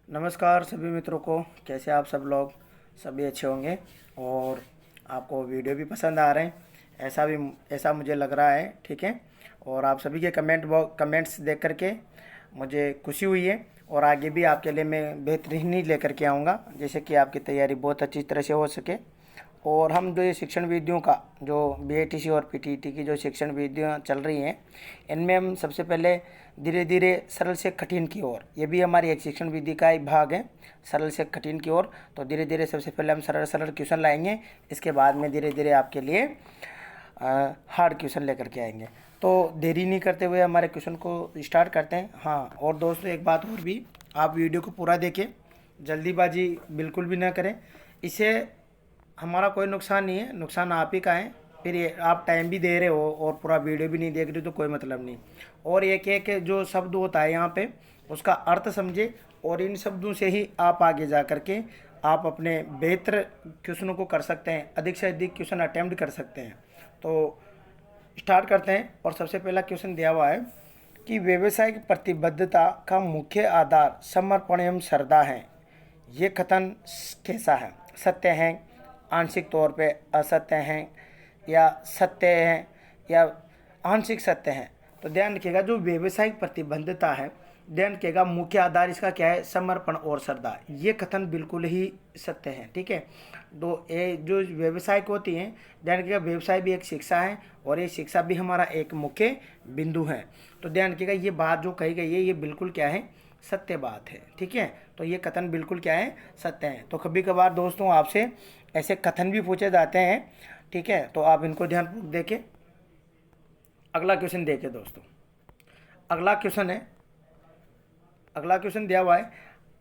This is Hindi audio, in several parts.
नमस्कार सभी मित्रों को। कैसे आप सब लोग? सभी अच्छे होंगे और आपको वीडियो भी पसंद आ रहे हैं, ऐसा मुझे लग रहा है। ठीक है। और आप सभी के कमेंट्स देख करके मुझे खुशी हुई है और आगे भी आपके लिए मैं बेहतरीन ही लेकर के आऊँगा, जैसे कि आपकी तैयारी बहुत अच्छी तरह से हो सके। और हम जो ये शिक्षण विधियों का जो बीएटीसी और पीटीईटी की जो शिक्षण विधियाँ चल रही हैं, इनमें हम सबसे पहले धीरे धीरे सरल से कठिन की ओर, ये भी हमारी एक शिक्षण विधि का एक भाग है, सरल से कठिन की ओर। तो धीरे धीरे सबसे पहले हम सरल सरल क्वेश्चन लाएंगे, इसके बाद में धीरे धीरे आपके लिए हार्ड क्वेश्चन लेकर के आएंगे। तो देरी नहीं करते हुए हमारे क्वेश्चन को स्टार्ट करते हैं। हाँ, और दोस्तों एक बात और भी, आप वीडियो को पूरा देखें, जल्दीबाजी बिल्कुल भी ना करें। इसे हमारा कोई नुकसान नहीं है, नुकसान आप ही का है। फिर ये आप टाइम भी दे रहे हो और पूरा वीडियो भी नहीं देख रहे हो तो कोई मतलब नहीं। और एक एक जो शब्द होता है यहाँ पे, उसका अर्थ समझे और इन शब्दों से ही आप आगे जा कर के आप अपने बेहतर क्वेश्चनों को कर सकते हैं, अधिक से अधिक क्वेश्चन अटैम्प्ट कर सकते हैं। तो स्टार्ट करते हैं। और सबसे पहला क्वेश्चन दिया हुआ है कि व्यावसायिक प्रतिबद्धता का मुख्य आधार समर्पण एवं श्रद्धा है। ये कथन कैसा है? सत्य है, आंशिक तौर पे असत्य हैं, या सत्य है, या आंशिक सत्य है? तो ध्यान रखिएगा, जो व्यावसायिक प्रतिबद्धता है, ध्यान रखिएगा मुख्य आधार इसका क्या है? समर्पण और श्रद्धा। ये कथन बिल्कुल ही सत्य है। ठीक है। तो ये जो व्यवसायिक होती हैं, ध्यान रखिएगा व्यवसाय भी एक शिक्षा है और ये शिक्षा भी हमारा एक मुख्य बिंदु है। तो ध्यान रखिएगा ये बात जो कही गई है ये बिल्कुल क्या है? सत्य बात है। ठीक है। तो ये कथन बिल्कुल क्या है? सत्य है। तो कभी कभार दोस्तों आपसे ऐसे कथन भी पूछे जाते हैं। ठीक है। तो आप इनको ध्यानपूर्वक देखें। अगला क्वेश्चन देखें दोस्तों। अगला क्वेश्चन दिया हुआ है,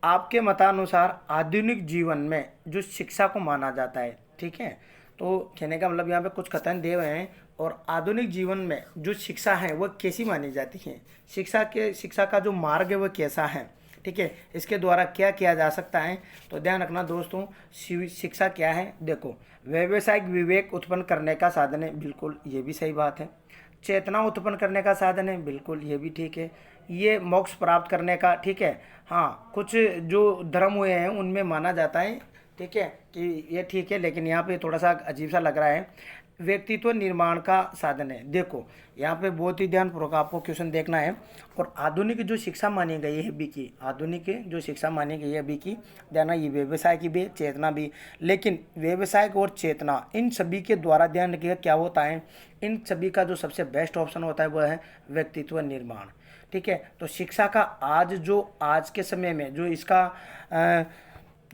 आपके मतानुसार आधुनिक जीवन में जो शिक्षा को माना जाता है। ठीक है। तो कहने का मतलब यहाँ पे कुछ कथन दिए हुए हैं और आधुनिक जीवन में जो शिक्षा है वह कैसी मानी जाती है, शिक्षा का जो मार्ग है वह कैसा है। ठीक है। इसके द्वारा क्या किया जा सकता है? तो ध्यान रखना दोस्तों, शिक्षा क्या है? देखो, व्यावसायिक विवेक उत्पन्न करने का साधन है, बिल्कुल ये भी सही बात है। चेतना उत्पन्न करने का साधन है, बिल्कुल ये भी ठीक है। ये मोक्ष प्राप्त करने का, ठीक है। हाँ, कुछ जो धर्म हुए हैं उनमें माना जाता है, ठीक है, कि ये ठीक है, लेकिन यहाँ पे थोड़ा सा अजीब सा लग रहा है। व्यक्तित्व निर्माण का साधन है। देखो यहाँ पे बहुत ही ध्यानपूर्वक आपको क्वेश्चन देखना है। और आधुनिक जो शिक्षा मानी गई है अभी की, आधुनिक जो शिक्षा मानी गई है अभी की, ध्यान, ये व्यवसाय की भी, चेतना भी, लेकिन व्यवसाय और चेतना इन सभी के द्वारा ध्यान रखिएगा क्या होता है, इन सभी का जो सबसे बेस्ट ऑप्शन होता है वह है व्यक्तित्व निर्माण। ठीक है। तो शिक्षा का आज के समय में जो इसका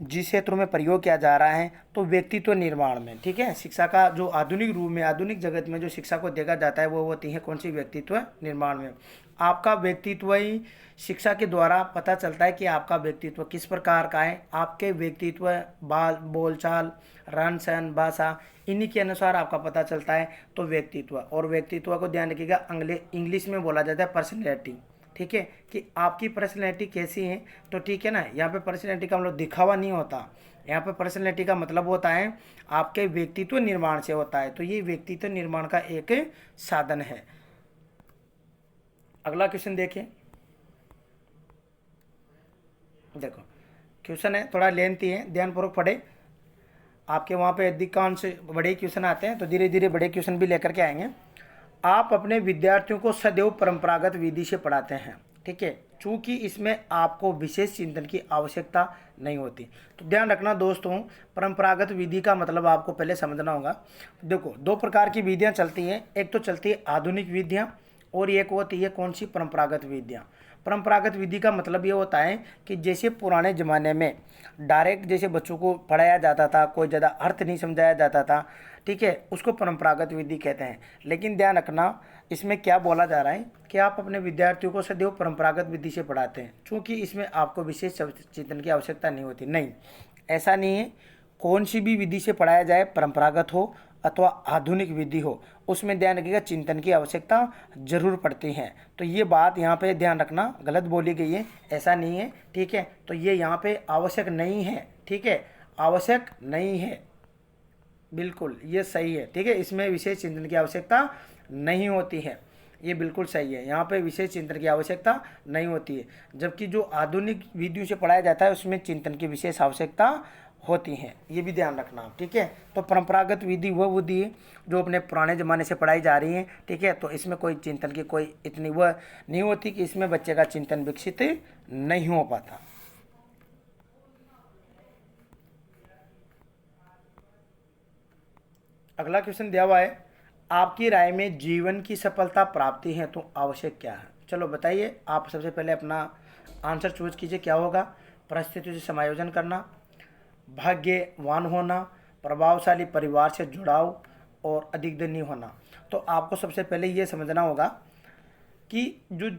जिस क्षेत्रों में प्रयोग किया जा रहा है, तो व्यक्तित्व निर्माण में, ठीक है, शिक्षा का जो आधुनिक रूप में, आधुनिक जगत में जो शिक्षा को देखा जाता है वो होती है कौन सी? व्यक्तित्व निर्माण में। आपका व्यक्तित्व ही शिक्षा के द्वारा पता चलता है कि आपका व्यक्तित्व किस प्रकार का है। आपके व्यक्तित्व, बोलचाल, रहन सहन, भाषा, इन्हीं के अनुसार आपका पता चलता है। तो व्यक्तित्व, और व्यक्तित्व को ध्यान रखिएगा इंग्लिश में बोला जाता है पर्सनैलिटी। ठीक है, कि आपकी पर्सनैलिटी कैसी है। तो ठीक है ना, यहाँ पे पर्सनैलिटी का मतलब दिखावा नहीं होता, यहाँ पे पर्सनैलिटी का मतलब होता है आपके व्यक्तित्व निर्माण से होता है। तो ये व्यक्तित्व निर्माण का एक साधन है। अगला क्वेश्चन देखिए। देखो क्वेश्चन है, थोड़ा लेंथी है, ध्यानपूर्वक पढ़े। आपके वहाँ पे अधिकांश बड़े क्वेश्चन आते हैं, तो धीरे धीरे बड़े क्वेश्चन भी लेकर के आएंगे। आप अपने विद्यार्थियों को सदैव परंपरागत विधि से पढ़ाते हैं। ठीक है, चूंकि इसमें आपको विशेष चिंतन की आवश्यकता नहीं होती। तो ध्यान रखना दोस्तों, परंपरागत विधि का मतलब आपको पहले समझना होगा। देखो, दो प्रकार की विधियां चलती हैं, एक तो चलती है आधुनिक विधियां और एक होती है कौन सी? परंपरागत विधियां। परंपरागत विधि का मतलब ये होता है कि जैसे पुराने ज़माने में डायरेक्ट जैसे बच्चों को पढ़ाया जाता था, कोई ज़्यादा अर्थ नहीं समझाया जाता था, ठीक है, उसको परंपरागत विधि कहते हैं। लेकिन ध्यान रखना, इसमें क्या बोला जा रहा है कि आप अपने विद्यार्थियों को सदैव परंपरागत विधि से पढ़ाते हैं, क्योंकि इसमें आपको विशेष चिंतन की आवश्यकता नहीं होती। नहीं, ऐसा नहीं है। कौन सी भी विधि से पढ़ाया जाए, परंपरागत हो अथवा आधुनिक विधि हो, उसमें ध्यान रखिएगा चिंतन की आवश्यकता जरूर पड़ती है। तो ये बात यहाँ पे ध्यान रखना, गलत बोली गई है, ऐसा नहीं है। ठीक है। तो ये यहाँ पे आवश्यक नहीं है। ठीक है, आवश्यक नहीं है, बिल्कुल ये सही है। ठीक है, इसमें विशेष चिंतन की आवश्यकता नहीं होती है। ये बिल्कुल सही है। यहाँ पे विशेष चिंतन की आवश्यकता नहीं होती है, जबकि जो आधुनिक विधियों से पढ़ाया जाता है उसमें चिंतन की विशेष आवश्यकता होती है। ये भी ध्यान रखना आप, ठीक है। तो परंपरागत विधि वह विधि है जो अपने पुराने ज़माने से पढ़ाई जा रही है, ठीक है। तो इसमें कोई चिंतन की कोई इतनी वह नहीं होती कि इसमें बच्चे का चिंतन विकसित नहीं हो पाता। अगला क्वेश्चन दिया हुआ है, आपकी राय में जीवन की सफलता प्राप्ति है तो आवश्यक क्या है? चलो बताइए। आप सबसे पहले अपना आंसर चूज कीजिए। क्या होगा? परिस्थितियों से समायोजन करना, भाग्यवान होना, प्रभावशाली परिवार से जुड़ाव और अधिक धनी होना। तो आपको सबसे पहले ये समझना होगा कि जो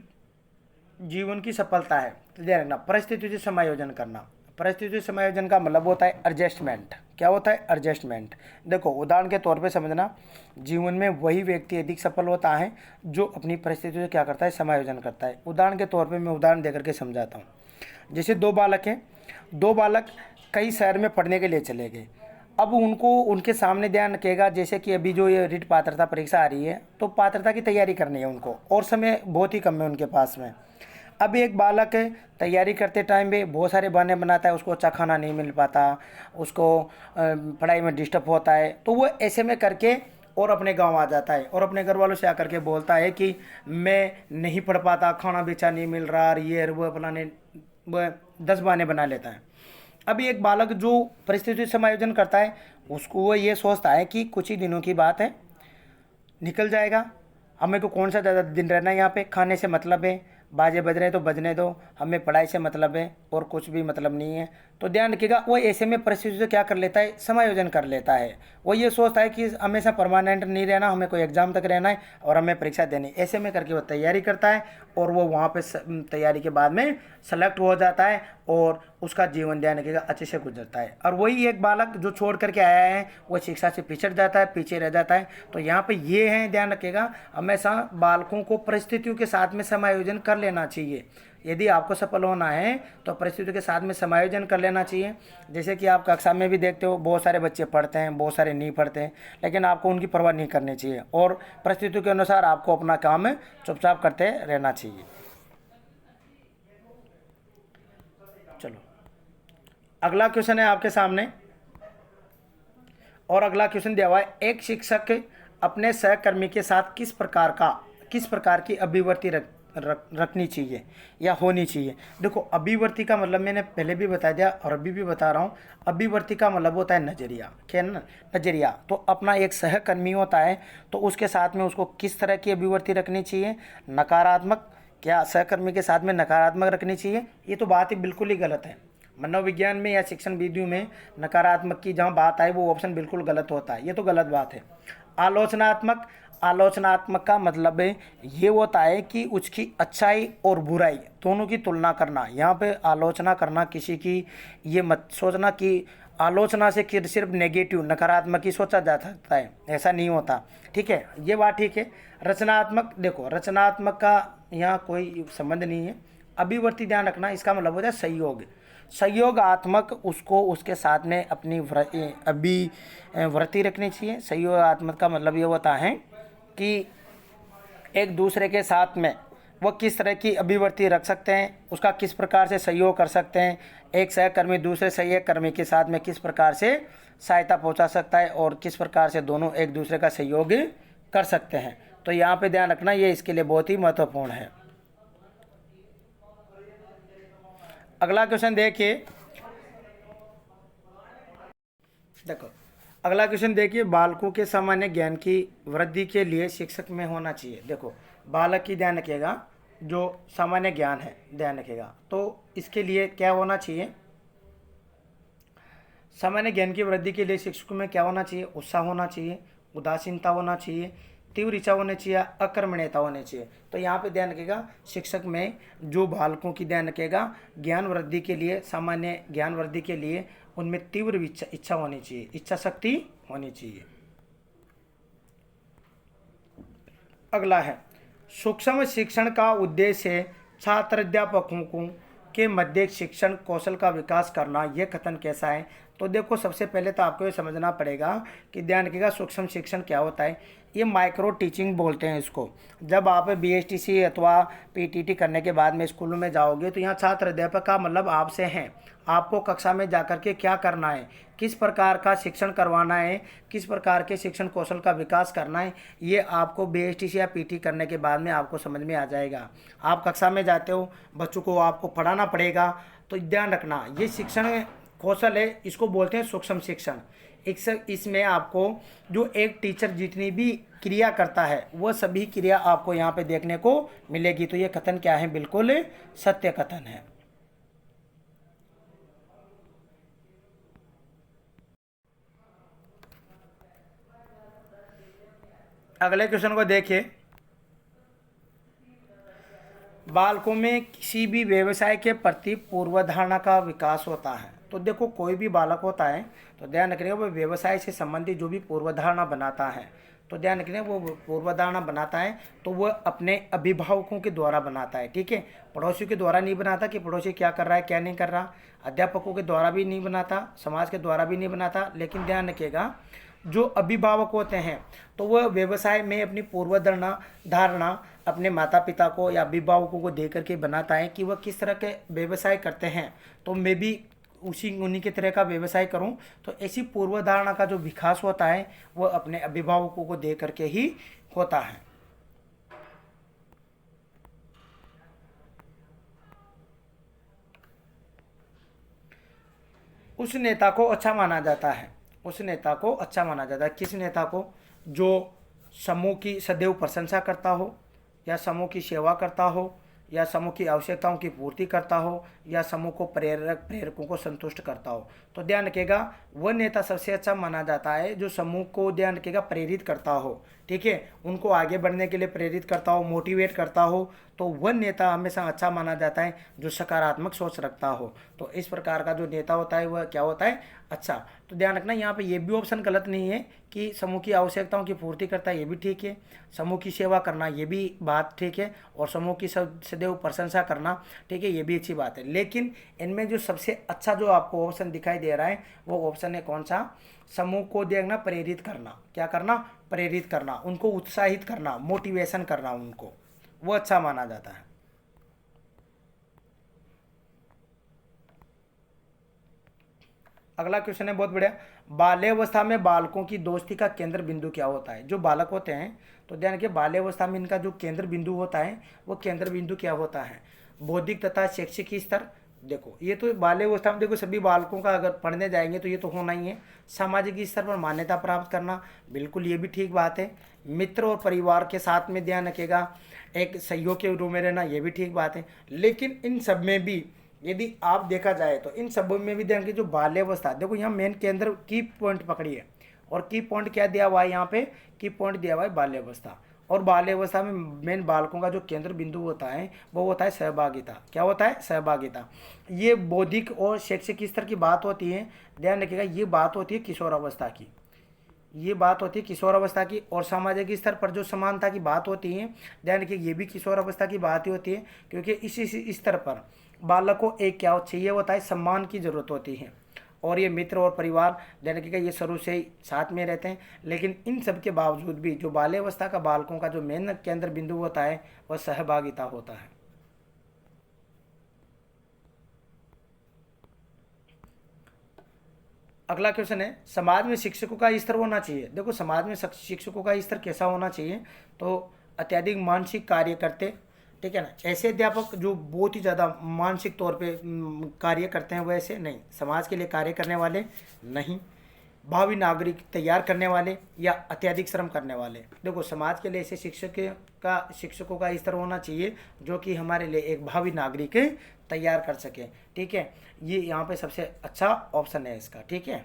जीवन की सफलता है, तो ध्यान रखना परिस्थितियों से समायोजन करना। परिस्थिति समायोजन का मतलब होता है एडजस्टमेंट। क्या होता है? एडजस्टमेंट। देखो उदाहरण के तौर पे समझना, जीवन में वही व्यक्ति अधिक सफल होता है जो अपनी परिस्थितियों से क्या करता है? समायोजन करता है। उदाहरण के तौर पे मैं उदाहरण देकर के समझाता हूँ। जैसे दो बालक हैं, दो बालक कई शहर में पढ़ने के लिए चले गए। अब उनको उनके सामने ध्यान रखिएगा, जैसे कि अभी जो ये रिट पात्रता परीक्षा आ रही है, तो पात्रता की तैयारी करनी है उनको और समय बहुत ही कम है उनके पास में। अब एक बालक तैयारी करते टाइम में बहुत सारे बहाने बनाता है, उसको अच्छा खाना नहीं मिल पाता, उसको पढ़ाई में डिस्टर्ब होता है, तो वो ऐसे में करके और अपने गांव आ जाता है और अपने घर वालों से आकर के बोलता है कि मैं नहीं पढ़ पाता, खाना बेचा नहीं मिल रहा, ये वो अपना वह 10 बहाने बना लेता है। अभी एक बालक जो परिस्थिति समायोजन करता है, उसको वो ये सोचता है कि कुछ ही दिनों की बात है, निकल जाएगा, हमें को कौन सा ज़्यादा दिन रहना है यहाँ पे, खाने से मतलब है, बाजे बज रहे हैं तो बजने दो, हमें पढ़ाई से मतलब है और कुछ भी मतलब नहीं है। तो ध्यान रखिएगा, वो ऐसे में परिस्थिति से क्या कर लेता है? समायोजन कर लेता है। वो ये सोचता है कि हमेशा परमानेंट नहीं रहना, हमें कोई एग्जाम तक रहना है और हमें परीक्षा देनी। ऐसे में करके वो तैयारी करता है और वो वहाँ पे तैयारी के बाद में सेलेक्ट हो जाता है और उसका जीवन ध्यान रखिएगा अच्छे से गुजरता है। और वही एक बालक जो छोड़ करके आया है वो शिक्षा से पिछड़ जाता है, पीछे रह जाता है। तो यहाँ पे ये है, ध्यान रखिएगा, हमेशा बालकों को परिस्थितियों के साथ में समायोजन कर लेना चाहिए। यदि आपको सफल होना है तो परिस्थितियों के साथ में समायोजन कर लेना चाहिए। जैसे कि आप कक्षा में भी देखते हो, बहुत सारे बच्चे पढ़ते हैं, बहुत सारे नहीं पढ़ते हैं, लेकिन आपको उनकी परवाह नहीं करनी चाहिए और परिस्थितियों के अनुसार आपको अपना काम चुपचाप करते रहना चाहिए। चलो अगला क्वेश्चन है आपके सामने, और अगला क्वेश्चन दिया हुआ है, एक शिक्षक अपने सहकर्मी के साथ किस प्रकार की अभिवर्ती रखनी चाहिए या होनी चाहिए। देखो अभिवर्ती का मतलब मैंने पहले भी बता दिया और अभी भी बता रहा हूँ। अभिवर्ती का मतलब होता है नज़रिया। क्या है ना? नज़रिया। तो अपना एक सहकर्मी होता है तो उसके साथ में उसको किस तरह की अभिवर्ती रखनी चाहिए? नकारात्मक। क्या सहकर्मी के साथ में नकारात्मक रखनी चाहिए? ये तो बात ही बिल्कुल ही गलत है। मनोविज्ञान में या शिक्षण विधियों में नकारात्मक की जहाँ बात आए वो ऑप्शन बिल्कुल गलत होता है, ये तो गलत बात है। आलोचनात्मक। आलोचनात्मक का मतलब है ये होता है कि उसकी अच्छाई और बुराई दोनों की तुलना करना। यहाँ पे आलोचना करना किसी की, ये मत सोचना कि आलोचना से कि सिर्फ नेगेटिव नकारात्मक ही सोचा जा सकता है, ऐसा नहीं होता, ठीक है। ये बात ठीक है। रचनात्मक, देखो रचनात्मक का यहाँ कोई संबंध नहीं है। अभिवर्ती ध्यान रखना, इसका मतलब होता है सहयोग। सहयोगात्मक उसको उसके साथ में अपनी अभिवृत्ति रखनी चाहिए। सहयोगात्मक का मतलब ये होता है कि एक दूसरे के साथ में वो किस तरह की अभिवृत्ति रख सकते हैं, उसका किस प्रकार से सहयोग कर सकते हैं, एक सहकर्मी दूसरे सहकर्मी के साथ में किस प्रकार से सहायता पहुंचा सकता है और किस प्रकार से दोनों एक दूसरे का सहयोग कर सकते हैं। तो यहाँ पे ध्यान रखना, ये इसके लिए बहुत ही महत्वपूर्ण है। अगला क्वेश्चन देखिए, देखो अगला क्वेश्चन देखिए, बालकों के सामान्य ज्ञान की वृद्धि के लिए शिक्षक में होना चाहिए। देखो बालक की ध्यान रखिएगा, जो सामान्य ज्ञान है ध्यान रखिएगा, तो इसके लिए क्या होना चाहिए? सामान्य ज्ञान की वृद्धि के लिए शिक्षकों में क्या होना चाहिए? उत्साह होना चाहिए, उदासीनता होना चाहिए, तीव्र इच्छा होनी चाहिए, अकर्मण्यता होनी चाहिए। तो यहाँ पे ध्यान रखिएगा, शिक्षक में जो बालकों की ध्यान रखिएगा ज्ञान वृद्धि के लिए, सामान्य ज्ञान वृद्धि के लिए उनमें तीव्र इच्छा होनी चाहिए, इच्छा शक्ति होनी चाहिए। अगला है, सूक्ष्म शिक्षण का उद्देश्य छात्र अध्यापकों के मध्य शिक्षण कौशल का विकास करना। यह कथन कैसा है? तो देखो सबसे पहले तो आपको ये समझना पड़ेगा कि ध्यान रखिएगा सूक्ष्म शिक्षण क्या होता है। ये माइक्रो टीचिंग बोलते हैं इसको। जब आप बीएसटीसी अथवा पीटीटी करने के बाद में स्कूलों में जाओगे तो यहाँ छात्र अध्यापक का मतलब आपसे हैं। आपको कक्षा में जाकर के क्या करना है, किस प्रकार का शिक्षण करवाना है, किस प्रकार के शिक्षण कौशल का विकास करना है, ये आपको बीएसटीसी या पीटी करने के बाद में आपको समझ में आ जाएगा। आप कक्षा में जाते हो, बच्चों को आपको पढ़ाना पड़ेगा, तो ध्यान रखना ये शिक्षण कौशल है, इसको बोलते हैं सूक्ष्म शिक्षण। इसमें आपको जो एक टीचर जितनी भी क्रिया करता है वह सभी क्रिया आपको यहाँ पे देखने को मिलेगी। तो ये कथन क्या है, बिल्कुल सत्य कथन है। अगले क्वेश्चन को देखिए। बालकों में किसी भी व्यवसाय के प्रति पूर्वधारणा का विकास होता है। तो देखो कोई भी बालक होता है तो ध्यान रखिएगा वो व्यवसाय से संबंधित जो भी पूर्वधारणा बनाता है, तो ध्यान रखिएगा वो पूर्वधारणा बनाता है तो वह अपने अभिभावकों के द्वारा बनाता है। ठीक है, पड़ोसियों के द्वारा नहीं बनाता कि पड़ोसी क्या कर रहा है क्या नहीं कर रहा, अध्यापकों के द्वारा भी नहीं बनाता, समाज के द्वारा भी नहीं बनाता। लेकिन ध्यान रखिएगा जो अभिभावक होते हैं तो वह व्यवसाय में अपनी धारणा अपने माता पिता को या अभिभावकों को दे करके बनाता है कि वह किस तरह के व्यवसाय करते हैं, तो मैं भी उन्हीं के तरह का व्यवसाय करूं। तो ऐसी पूर्वधारणा का जो विकास होता है वह अपने अभिभावकों को दे करके ही होता है। उस नेता को अच्छा माना जाता है, उस नेता को अच्छा माना जाता है। किस नेता को? जो समूह की सदैव प्रशंसा करता हो, या समूह की सेवा करता हो, या समूह की आवश्यकताओं की पूर्ति करता हो, या समूह को प्रेरकों को संतुष्ट करता हो। तो ध्यान रखिएगा वह नेता सबसे अच्छा माना जाता है जो समूह को ध्यान रखिएगा प्रेरित करता हो। ठीक है, उनको आगे बढ़ने के लिए प्रेरित करता हो, मोटिवेट करता हो, तो वह नेता हमेशा अच्छा माना जाता है जो सकारात्मक सोच रखता हो। तो इस प्रकार का जो नेता होता है वह क्या होता है, अच्छा। तो ध्यान रखना यहाँ पे ये भी ऑप्शन गलत नहीं है कि समूह की आवश्यकताओं की पूर्ति करता है, ये भी ठीक है। समूह की सेवा करना ये भी बात ठीक है, और समूह की सदैव प्रशंसा करना ठीक है, ये भी अच्छी बात है। लेकिन इनमें जो सबसे अच्छा जो आपको ऑप्शन दिखाई दे रहा है वो ऑप्शन है कौन सा, समूह को देखना प्रेरित करना। क्या करना? प्रेरित करना, उनको उत्साहित करना, मोटिवेशन करना उनको, वो अच्छा माना जाता है। अगला क्वेश्चन है बहुत बढ़िया। बाल्यावस्था में बालकों की दोस्ती का केंद्र बिंदु क्या होता है? जो बालक होते हैं तो ध्यान रखिए बाल्यावस्था में इनका जो केंद्र बिंदु होता है वो केंद्र बिंदु क्या होता है, बौद्धिक तथा शैक्षिक स्तर। देखो ये तो बाल्यावस्था में देखो सभी बालकों का अगर पढ़ने जाएंगे तो ये तो होना ही है। सामाजिक स्तर पर मान्यता प्राप्त करना, बिल्कुल ये भी ठीक बात है। मित्र और परिवार के साथ में ध्यान रखेगा एक सहयोग के रूप में रहना, ये भी ठीक बात है। लेकिन इन सब में भी यदि आप देखा जाए तो इन सब में भी ध्यान की जो बाल्यावस्था, देखो यहाँ मेन केंद्र की पॉइंट पकड़ी है, और की पॉइंट क्या दिया हुआ है यहाँ पे, की पॉइंट दिया हुआ है बाल्यावस्था। और बाल्यावस्था में मेन बालकों का जो केंद्र बिंदु होता है वो होता है सहभागिता। क्या होता है? सहभागिता। ये बौद्धिक और शैक्षिक स्तर की बात होती है, ध्यान रखिएगा ये बात होती है किशोरावस्था की, ये बात होती है किशोरावस्था की। और सामाजिक स्तर पर जो समानता की बात होती है ध्यान रखिए ये भी किशोरावस्था की बात ही होती है, क्योंकि इसी स्तर पर बालक को एक क्या चाहिए होता है, सम्मान की ज़रूरत होती है। और ये मित्र और परिवार ध्यान रखिएगा ये शुरू से ही साथ में रहते हैं। लेकिन इन सब के बावजूद भी जो बाल्यावस्था का बालकों का जो मेन केंद्र बिंदु होता है वह सहभागिता होता है। अगला क्वेश्चन है, समाज में शिक्षकों का स्तर होना चाहिए। देखो समाज में शिक्षकों का स्तर कैसा होना चाहिए, तो अत्यधिक मानसिक कार्य करते, ठीक है ना, ऐसे अध्यापक जो बहुत ही ज़्यादा मानसिक तौर पे कार्य करते हैं वैसे नहीं, समाज के लिए कार्य करने वाले नहीं, भावी नागरिक तैयार करने वाले या अत्यधिक श्रम करने वाले। देखो समाज के लिए ऐसे शिक्षकों का स्तर होना चाहिए जो कि हमारे लिए एक भावी नागरिक तैयार कर सके। ठीक है, ये यहाँ पे सबसे अच्छा ऑप्शन है इसका। ठीक है,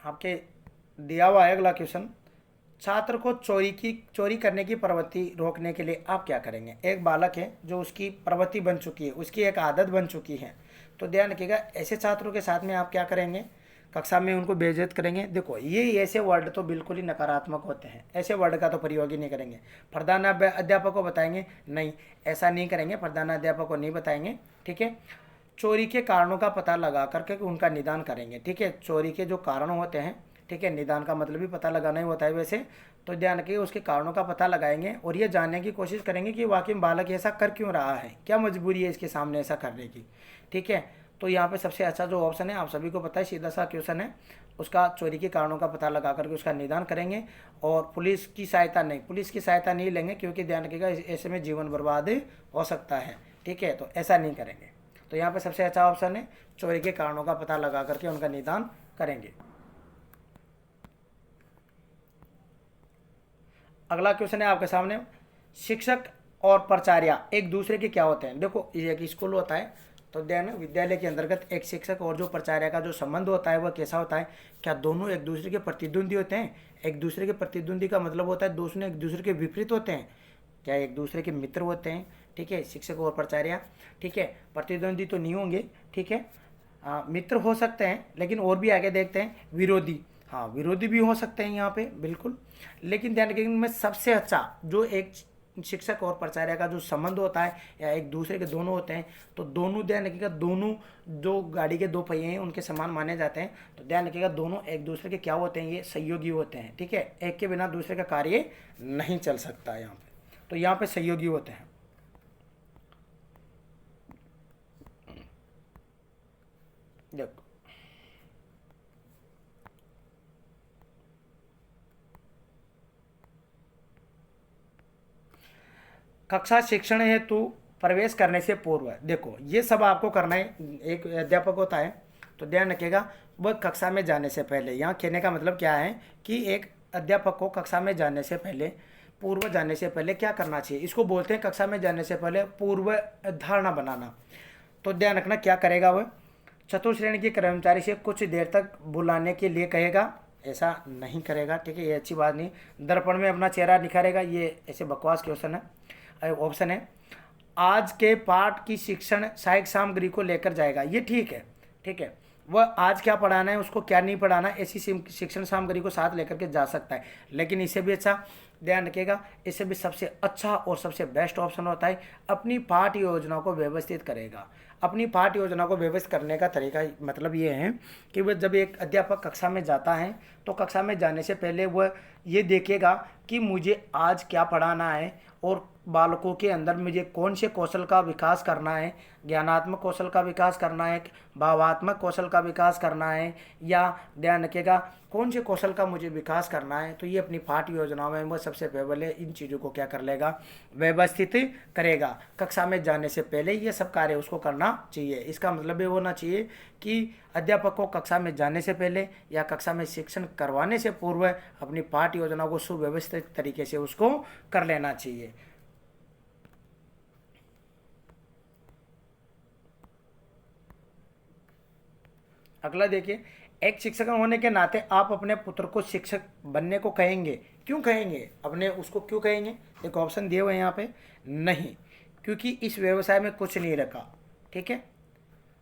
आपके दिया हुआ है अगला क्वेश्चन, छात्र को चोरी करने की प्रवृत्ति रोकने के लिए आप क्या करेंगे? एक बालक है जो उसकी प्रवृत्ति बन चुकी है, उसकी एक आदत बन चुकी है, तो ध्यान रखिएगा ऐसे छात्रों के साथ में आप क्या करेंगे, कक्षा में उनको बेइज्जत करेंगे। देखो ये ऐसे वर्ड तो बिल्कुल ही नकारात्मक होते हैं, ऐसे वर्ड का तो प्रयोग ही नहीं करेंगे। प्रधान अध्यापक को बताएंगे नहीं, ऐसा नहीं करेंगे, प्रधान अध्यापक को नहीं बताएंगे, ठीक है। चोरी के कारणों का पता लगा करके उनका निदान करेंगे, ठीक है। चोरी के जो कारण होते हैं, ठीक है, निदान का मतलब भी पता लगाना ही होता है वैसे, तो ध्यान रखिए उसके कारणों का पता लगाएंगे और ये जानने की कोशिश करेंगे कि वाकई में बालक ऐसा कर क्यों रहा है, क्या मजबूरी है इसके सामने ऐसा करने की, ठीक है। तो यहाँ पे सबसे अच्छा जो ऑप्शन है, आप सभी को पता है, सीधा सा क्वेश्चन है, उसका चोरी के कारणों का पता लगा करके उसका निदान करेंगे। और पुलिस की सहायता नहीं, पुलिस की सहायता नहीं लेंगे, क्योंकि ध्यान रखिएगा ऐसे में जीवन बर्बाद हो सकता है, ठीक है, तो ऐसा नहीं करेंगे। तो यहाँ पे सबसे अच्छा ऑप्शन है, चोरी के कारणों का पता लगा करके उनका निदान करेंगे। अगला क्वेश्चन है आपके सामने, शिक्षक और प्राचार्य एक दूसरे के क्या होते हैं। देखो ये एक स्कूल होता है, तो ध्यान, विद्यालय के अंतर्गत एक शिक्षक और जो प्राचार्य का जो संबंध होता है वह कैसा होता है, क्या दोनों एक दूसरे के प्रतिद्वंदी होते हैं। एक दूसरे के प्रतिद्वंदी का मतलब होता है दोनों एक दूसरे के विपरीत होते हैं, क्या एक दूसरे के मित्र होते हैं, ठीक है, शिक्षक और प्राचार्य, ठीक है। प्रतिद्वंदी तो नहीं होंगे, ठीक है, मित्र हो सकते हैं, लेकिन और भी आगे देखते हैं, विरोधी, हाँ विरोधी भी हो सकते हैं यहाँ पे बिल्कुल। लेकिन ध्यान रखिए इनमें सबसे अच्छा जो एक शिक्षक और प्राचार्य का जो संबंध होता है, या एक दूसरे के दोनों होते हैं, तो दोनों ध्यान रखिएगा, दोनों जो गाड़ी के दो पहिए हैं उनके समान माने जाते हैं। तो ध्यान रखिएगा दोनों एक दूसरे के क्या होते हैं, ये सहयोगी होते हैं, ठीक है। एक के बिना दूसरे का कार्य नहीं चल सकता है यहाँ पे, तो यहाँ पे सहयोगी होते हैं। देखो कक्षा शिक्षण हेतु प्रवेश करने से पूर्व, देखो ये सब आपको करना है। एक अध्यापक होता है, तो ध्यान रखिएगा वह कक्षा में जाने से पहले, यहाँ कहने का मतलब क्या है कि एक अध्यापक को कक्षा में जाने से पहले, पूर्व जाने से पहले क्या करना चाहिए, इसको बोलते हैं कक्षा में जाने से पहले पूर्व धारणा बनाना। तो ध्यान रखना क्या करेगा वह, चतुर्थ श्रेणी के कर्मचारी से कुछ देर तक बुलाने के लिए कहेगा, ऐसा नहीं करेगा, ठीक है, ये अच्छी बात नहीं। दर्पण में अपना चेहरा निखारेगा, ये ऐसे बकवास क्वेश्चन है, ऑप्शन है। आज के पाठ की शिक्षण सहायक सामग्री को लेकर जाएगा, ये ठीक है, ठीक है, वह आज क्या पढ़ाना है उसको क्या नहीं पढ़ाना ऐसी शिक्षण सामग्री को साथ लेकर के जा सकता है। लेकिन इससे भी अच्छा ध्यान रखिएगा, इससे भी सबसे अच्छा और सबसे बेस्ट ऑप्शन होता है अपनी पाठ्य योजना को व्यवस्थित करेगा। अपनी पाठ्य योजना को व्यवस्थित करने का तरीका मतलब ये है कि वह जब एक अध्यापक कक्षा में जाता है, तो कक्षा में जाने से पहले वह ये देखेगा कि मुझे आज क्या पढ़ाना है और बालकों के अंदर मुझे कौन से कौशल का विकास करना है, ज्ञानात्मक कौशल का विकास करना है, भावात्मक कौशल का विकास करना है, या ध्यान रखिएगा कौन से कौशल का मुझे विकास करना है। तो ये अपनी पाठ्य योजना में वह सबसे पहले इन चीज़ों को क्या कर लेगा, व्यवस्थित करेगा। कक्षा में जाने से पहले ये सब कार्य उसको करना चाहिए। इसका मतलब ये होना चाहिए कि अध्यापक को कक्षा में जाने से पहले या कक्षा में शिक्षण करवाने से पूर्व अपनी पाठ्य योजना को सुव्यवस्थित तरीके से उसको कर लेना चाहिए। अगला देखिए, एक शिक्षक होने के नाते आप अपने पुत्र को शिक्षक बनने को कहेंगे, क्यों कहेंगे, अपने उसको क्यों कहेंगे। एक ऑप्शन दिए हुए हैं यहाँ पे, नहीं क्योंकि इस व्यवसाय में कुछ नहीं रखा, ठीक है।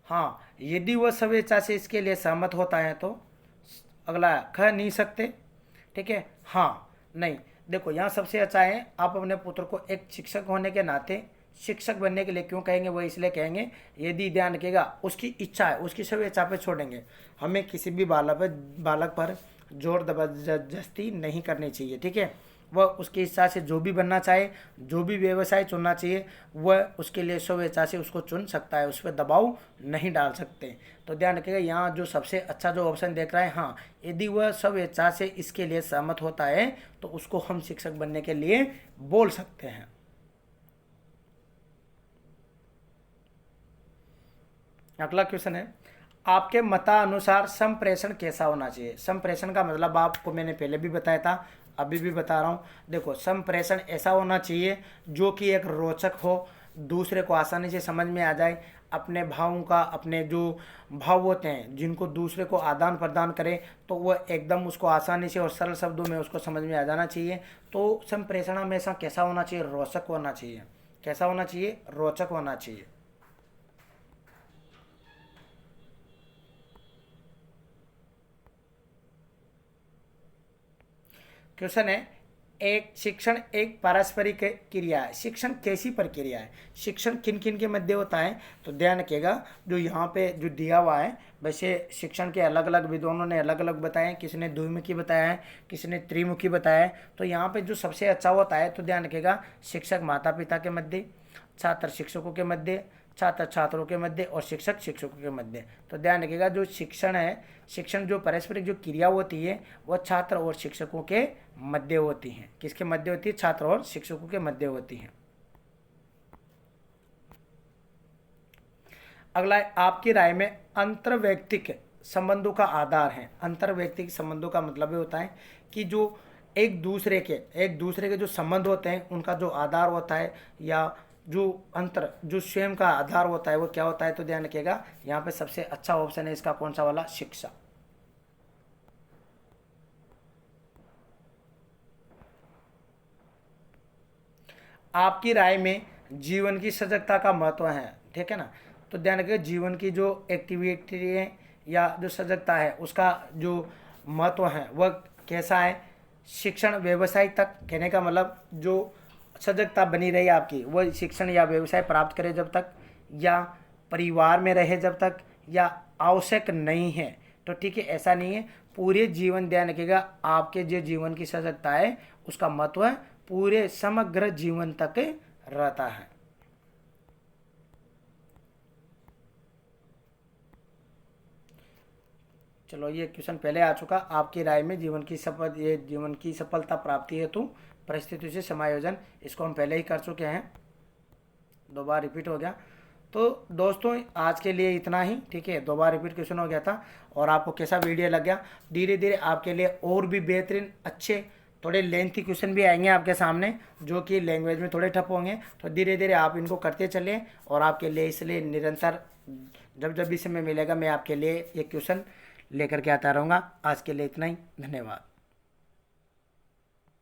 हाँ यदि वह स्वेच्छा से इसके लिए सहमत होता है तो अगला कह नहीं सकते, ठीक है। हाँ नहीं, देखो यहाँ सबसे अच्छा है आप अपने पुत्र को एक शिक्षक होने के नाते शिक्षक बनने के लिए क्यों कहेंगे, वो इसलिए कहेंगे यदि ध्यान रखिएगा उसकी इच्छा है, उसकी सब इच्छा पे छोड़ेंगे। हमें किसी भी बालक पर जोर जबरदस्ती नहीं करनी चाहिए, ठीक है। वह उसकी इच्छा से जो भी बनना चाहे, जो भी व्यवसाय चुनना चाहिए, वह उसके लिए स्व इच्छा से उसको चुन सकता है, उस पर दबाव नहीं डाल सकते। तो ध्यान रखिएगा यहाँ जो सबसे अच्छा जो ऑप्शन देख रहा है, हाँ यदि वह स्व इच्छा से इसके लिए सहमत होता है तो उसको हम शिक्षक बनने के लिए बोल सकते हैं। अगला क्वेश्चन है, आपके मतानुसार संप्रेषण कैसा होना चाहिए। संप्रेषण का मतलब आपको मैंने पहले भी बताया था, अभी भी बता रहा हूँ। देखो संप्रेषण ऐसा होना चाहिए जो कि एक रोचक हो, दूसरे को आसानी से समझ में आ जाए, अपने भावों का, अपने जो भाव होते हैं जिनको दूसरे को आदान प्रदान करें, तो वह एकदम उसको आसानी से और सरल शब्दों में उसको समझ में आ जाना चाहिए। तो संप्रेषण हमेशा कैसा होना चाहिए, रोचक होना चाहिए। कैसा होना चाहिए, रोचक होना चाहिए। क्वेश्चन है, एक शिक्षण एक पारस्परिक क्रिया है। शिक्षण कैसी प्रक्रिया है, शिक्षण किन किन के मध्य होता है? तो ध्यान रखिएगा, जो यहाँ पे जो दिया हुआ है, वैसे शिक्षण के अलग अलग विद्वानों ने अलग अलग बताए हैं। किसी ने द्विमुखी बताया है, किसी ने त्रिमुखी बताया है। तो यहाँ पे जो सबसे अच्छा होता है, तो ध्यान रखिएगा, शिक्षक माता पिता के मध्य, छात्र शिक्षकों के मध्य, छात्र छात्रों के मध्य और शिक्षक शिक्षकों के मध्य। तो ध्यान रखिएगा, जो शिक्षण है, शिक्षण जो पारस्परिक जो क्रिया होती है, वह छात्र और शिक्षकों के मध्य होती हैं। किसके मध्य होती है? छात्र और शिक्षकों के मध्य होती हैं। अगला है, आपकी राय में अंतर्वैयक्तिक संबंधों का आधार है। अंतर्वैयक्तिक संबंधों का मतलब ये होता है कि जो एक दूसरे के जो संबंध होते हैं, उनका जो आधार होता है, या जो स्वयं का आधार होता है, वो क्या होता है? तो ध्यान रखिएगा, यहाँ पे सबसे अच्छा ऑप्शन है इसका कौन सा वाला? शिक्षा। आपकी राय में जीवन की सजगता का महत्व है, ठीक है ना? तो ध्यान रखिएगा, जीवन की जो एक्टिविटी है या जो सजगता है, उसका जो महत्व है वह कैसा है? शिक्षण व्यवसाय तक, कहने का मतलब जो सजगता बनी रही आपकी, वह शिक्षण या व्यवसाय प्राप्त करे जब तक, या परिवार में रहे जब तक, या आवश्यक नहीं है। तो ठीक है, ऐसा नहीं है, पूरे जीवन, ध्यान रखिएगा, आपके जो जीवन की सजगता है उसका महत्व पूरे समग्र जीवन तक रहता है। चलो, ये क्वेश्चन पहले आ चुका। आपकी राय में जीवन की सफलता प्राप्ति हेतु परिस्थितियों से समायोजन, इसको हम पहले ही कर चुके हैं, दो बार रिपीट हो गया। तो दोस्तों, आज के लिए इतना ही, ठीक है। दो बार रिपीट क्वेश्चन हो गया था। और आपको कैसा वीडियो लग गया? धीरे धीरे आपके लिए और भी बेहतरीन, अच्छे, थोड़े लेंथी क्वेश्चन भी आएंगे आपके सामने, जो कि लैंग्वेज में थोड़े ठप होंगे। तो धीरे धीरे आप इनको करते चलिए, और आपके लिए इसलिए निरंतर जब भी समय मिलेगा, मैं आपके लिए ये क्वेश्चन लेकर के आता रहूँगा। आज के लिए इतना ही, धन्यवाद।